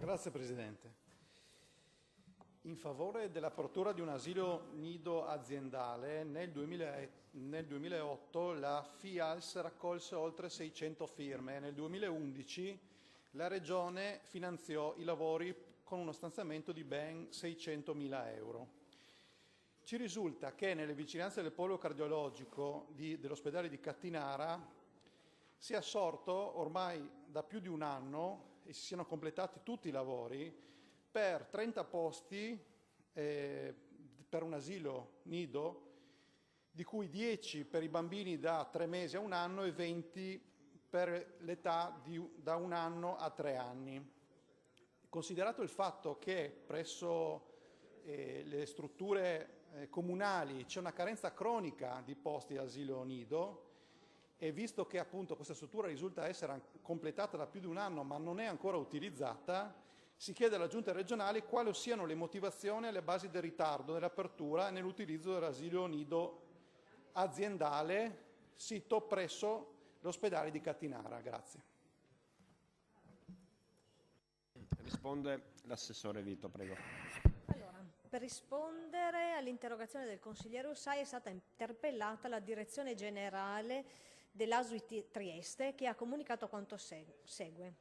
Grazie Presidente. In favore dell'apertura di un asilo nido aziendale, nel 2008 la FIALS raccolse oltre 600 firme. Nel 2011 la Regione finanziò i lavori con uno stanziamento di ben 600.000 euro. Ci risulta che nelle vicinanze del polo cardiologico dell'ospedale di Cattinara sia sorto ormai da più di un anno e si siano completati tutti i lavori per 30 posti per un asilo nido, di cui 10 per i bambini da 3 mesi a un anno e 20 per l'età da 1 anno a 3 anni. Considerato il fatto che presso le strutture comunali c'è una carenza cronica di posti asilo nido, e visto che appunto questa struttura risulta essere completata da più di un anno ma non è ancora utilizzata, si chiede alla Giunta regionale quali siano le motivazioni alle basi del ritardo nell'apertura e nell'utilizzo dell'asilo nido aziendale sito presso l'ospedale di Cattinara. Grazie. Risponde l'assessore Vito, prego. Per rispondere all'interrogazione del consigliere Ussai è stata interpellata la direzione generale dell'ASUI Trieste, che ha comunicato quanto segue.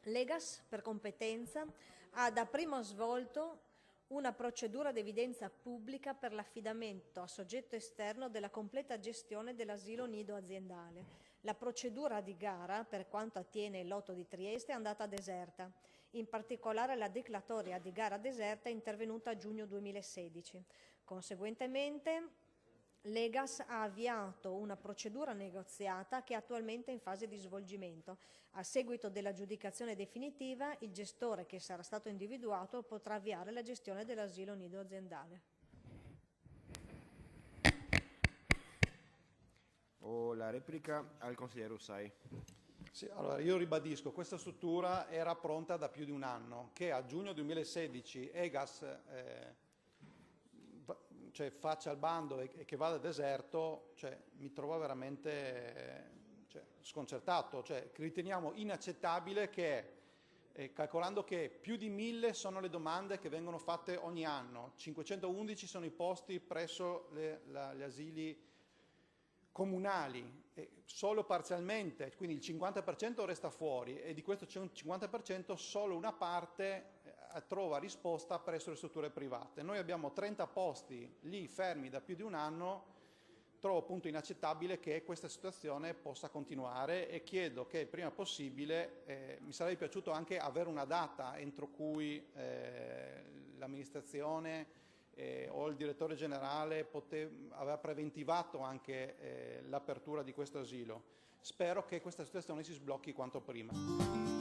L'Egas, per competenza, ha dapprima svolto una procedura di evidenza pubblica per l'affidamento a soggetto esterno della completa gestione dell'asilo nido aziendale. La procedura di gara, per quanto attiene il lotto di Trieste, è andata deserta. In particolare la declaratoria di gara deserta è intervenuta a giugno 2016. Conseguentemente l'Egas ha avviato una procedura negoziata che è attualmente in fase di svolgimento. A seguito dell'aggiudicazione definitiva, il gestore che sarà stato individuato potrà avviare la gestione dell'asilo nido aziendale. Ho la replica al consigliere Ussai. Sì, allora io ribadisco, questa struttura era pronta da più di un anno, che a giugno 2016 Egas faccia il bando e che vada deserto, mi trova veramente sconcertato. Riteniamo inaccettabile che, calcolando che più di 1000 sono le domande che vengono fatte ogni anno, 511 sono i posti presso gli asili comunali, solo parzialmente, quindi il 50% resta fuori e di questo c'è un 50%, solo una parte trova risposta presso le strutture private. Noi abbiamo 30 posti lì fermi da più di un anno, trovo appunto inaccettabile che questa situazione possa continuare e chiedo che il prima possibile, mi sarebbe piaciuto anche avere una data entro cui l'amministrazione o il direttore generale aveva preventivato anche l'apertura di questo asilo. Spero che questa situazione si sblocchi quanto prima.